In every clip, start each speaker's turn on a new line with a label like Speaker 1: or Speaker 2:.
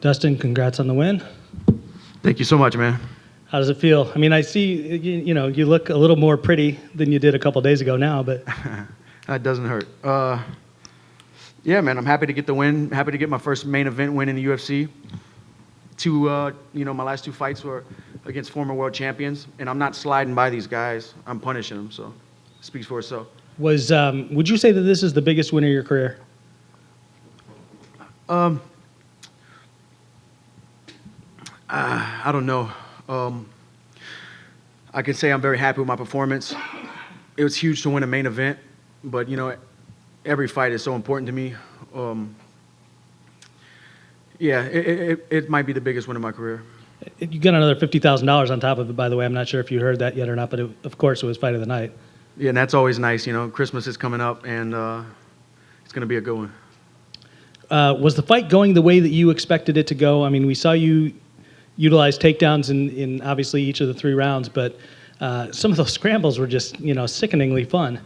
Speaker 1: Dustin, congrats on the win.
Speaker 2: Thank you so much, man.
Speaker 1: How does it feel? I mean, I see, you look a little more pretty than you did a couple days ago now, but.
Speaker 2: That doesn't hurt. Yeah, man, I'm happy to get the win. Happy to get my first main event win in the UFC. My last two fights were against former world champions, and I'm not sliding by these guys. I'm punishing them, so it speaks for itself.
Speaker 1: Would you say that this is the biggest win of your career?
Speaker 2: I don't know. I can say I'm very happy with my performance. It was huge to win a main event, but, every fight is so important to me. It might be the biggest win of my career.
Speaker 1: You got another $50,000 on top of it, by the way. I'm not sure if you heard that yet or not, but of course it was fight of the night.
Speaker 2: Yeah, and that's always nice. Christmas is coming up, and it's going to be a good one.
Speaker 1: Was the fight going the way that you expected it to go? I mean, we saw you utilize takedowns in obviously each of the 3 rounds, but some of those scrambles were just, sickeningly fun.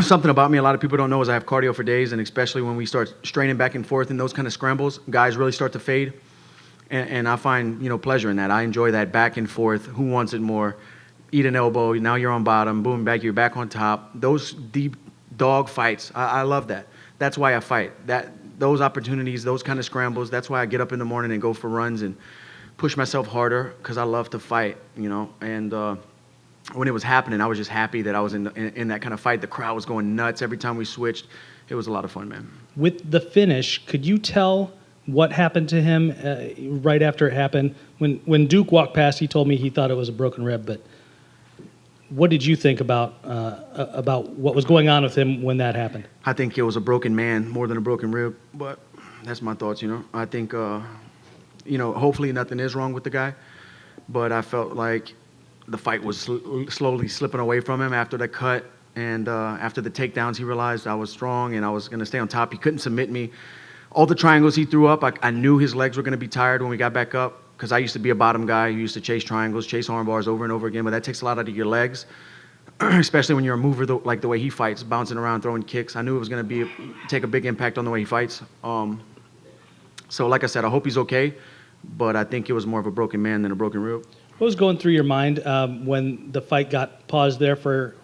Speaker 2: Something about me a lot of people don't know is I have cardio for days, and especially when we start straining back and forth in those kind of scrambles, guys really start to fade, and I find, pleasure in that. I enjoy that back and forth. Who wants it more? Eat an elbow, now you're on bottom, boom, you're back on top. Those deep dog fights, I love that. That's why I fight. Those opportunities, those kind of scrambles, that's why I get up in the morning and go for runs and push myself harder, because I love to fight, and when it was happening, I was just happy that I was in that kind of fight. The crowd was going nuts every time we switched. It was a lot of fun, man.
Speaker 1: With the finish, could you tell what happened to him right after it happened? When Duke walked past, he told me he thought it was a broken rib, but what did you think about what was going on with him when that happened?
Speaker 2: I think it was a broken man more than a broken rib, but that's my thoughts, I think, hopefully nothing is wrong with the guy, but I felt like the fight was slowly slipping away from him after the cut, and after the takedowns, he realized I was strong and I was going to stay on top. He couldn't submit me. All the triangles he threw up, I knew his legs were going to be tired when we got back up, because I used to be a bottom guy who used to chase triangles, chase arm bars over and over again, but that takes a lot out of your legs, especially when you're a mover like the way he fights, bouncing around, throwing kicks. I knew it was going to take a big impact on the way he fights. So like I said, I hope he's okay, but I think it was more of a broken man than a broken rib.
Speaker 1: What was going through your mind when the fight got paused there for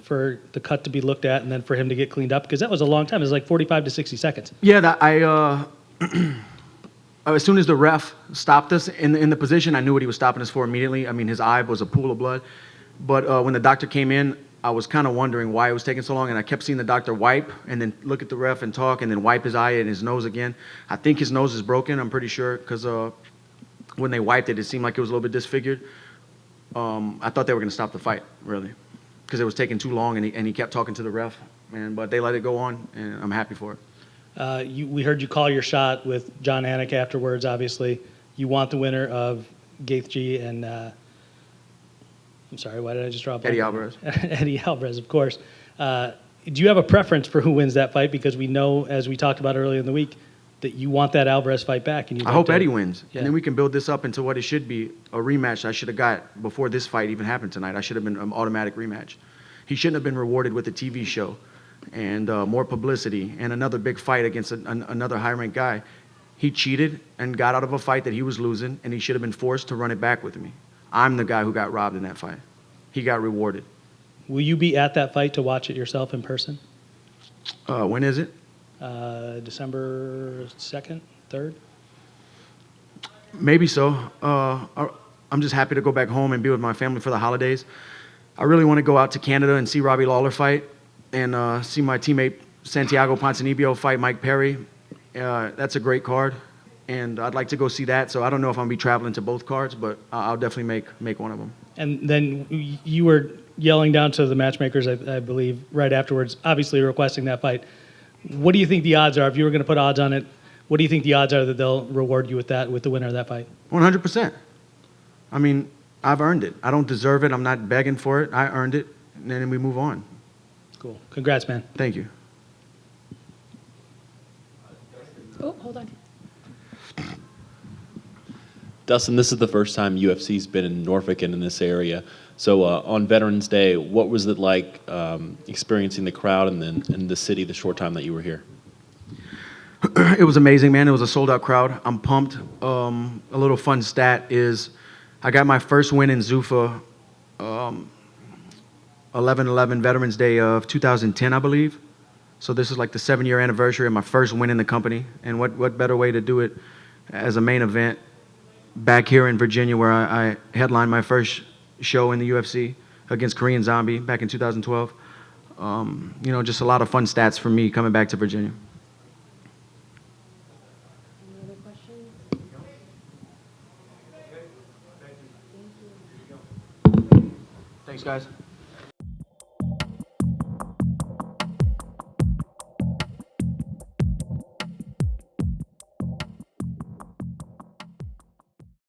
Speaker 1: the cut to be looked at and then for him to get cleaned up? Because that was a long time. It was like 45 to 60 seconds.
Speaker 2: Yeah, as soon as the ref stopped us in the position, I knew what he was stopping us for immediately. I mean, his eye was a pool of blood. But when the doctor came in, I was kind of wondering why it was taking so long, and I kept seeing the doctor wipe and then look at the ref and talk and then wipe his eye and his nose again. I think his nose is broken, I'm pretty sure, because when they wiped it, it seemed like it was a little bit disfigured. I thought they were going to stop the fight, really, because it was taking too long, and he kept talking to the ref, but they let it go on, and I'm happy for it.
Speaker 1: We heard you call your shot with John Anik afterwards, obviously. You want the winner of Gaethje and, I'm sorry, why did I just drop
Speaker 2: Eddie Alvarez.
Speaker 1: Eddie Alvarez, of course. Do you have a preference for who wins that fight? Because we know, as we talked about earlier in the week, that you want that Alvarez fight back. And
Speaker 2: I hope Eddie wins. Yeah. And then we can build this up into what it should be, a rematch I should have got before this fight even happened tonight. I should have been an automatic rematch. He shouldn't have been rewarded with a TV show and more publicity and another big fight against another high-ranked guy. He cheated and got out of a fight that he was losing, and he should have been forced to run it back with me. I'm the guy who got robbed in that fight. He got rewarded.
Speaker 1: Will you be at that fight to watch it yourself in person?
Speaker 2: When is it?
Speaker 1: December 2nd, 3rd?
Speaker 2: Maybe so. I'm just happy to go back home and be with my family for the holidays. I really want to go out to Canada and see Robbie Lawler fight and see my teammate Santiago Ponzinibbio fight Mike Perry. That's a great card, and I'd like to go see that. So I don't know if I'm going to be traveling to both cards, but I'll definitely make one of them.
Speaker 1: And then you were yelling down to the matchmakers, I believe, right afterwards, obviously requesting that fight. What do you think the odds are? If you were going to put odds on it, what do you think the odds are that they'll reward you with the winner of that fight?
Speaker 2: 100%. I mean, I've earned it. I don't deserve it. I'm not begging for it. I earned it, and then we move on.
Speaker 1: Cool. Congrats, man.
Speaker 2: Thank you.
Speaker 3: Oh, hold on.
Speaker 4: Dustin, this is the first time UFC's been in Norfolk and in this area. So on Veterans Day, what was it like experiencing the crowd and then in the city the short time that you were here?
Speaker 2: It was amazing, man. It was a sold-out crowd. I'm pumped. A little fun stat is I got my first win in Zuffa 11/11 Veterans Day of 2010, I believe. So this is like the 7-year anniversary of my first win in the company. And what better way to do it as a main event back here in Virginia, where I headlined my first show in the UFC against Korean Zombie back in 2012. You know, just a lot of fun stats for me coming back to Virginia.
Speaker 3: Any other questions?
Speaker 2: Thanks, guys.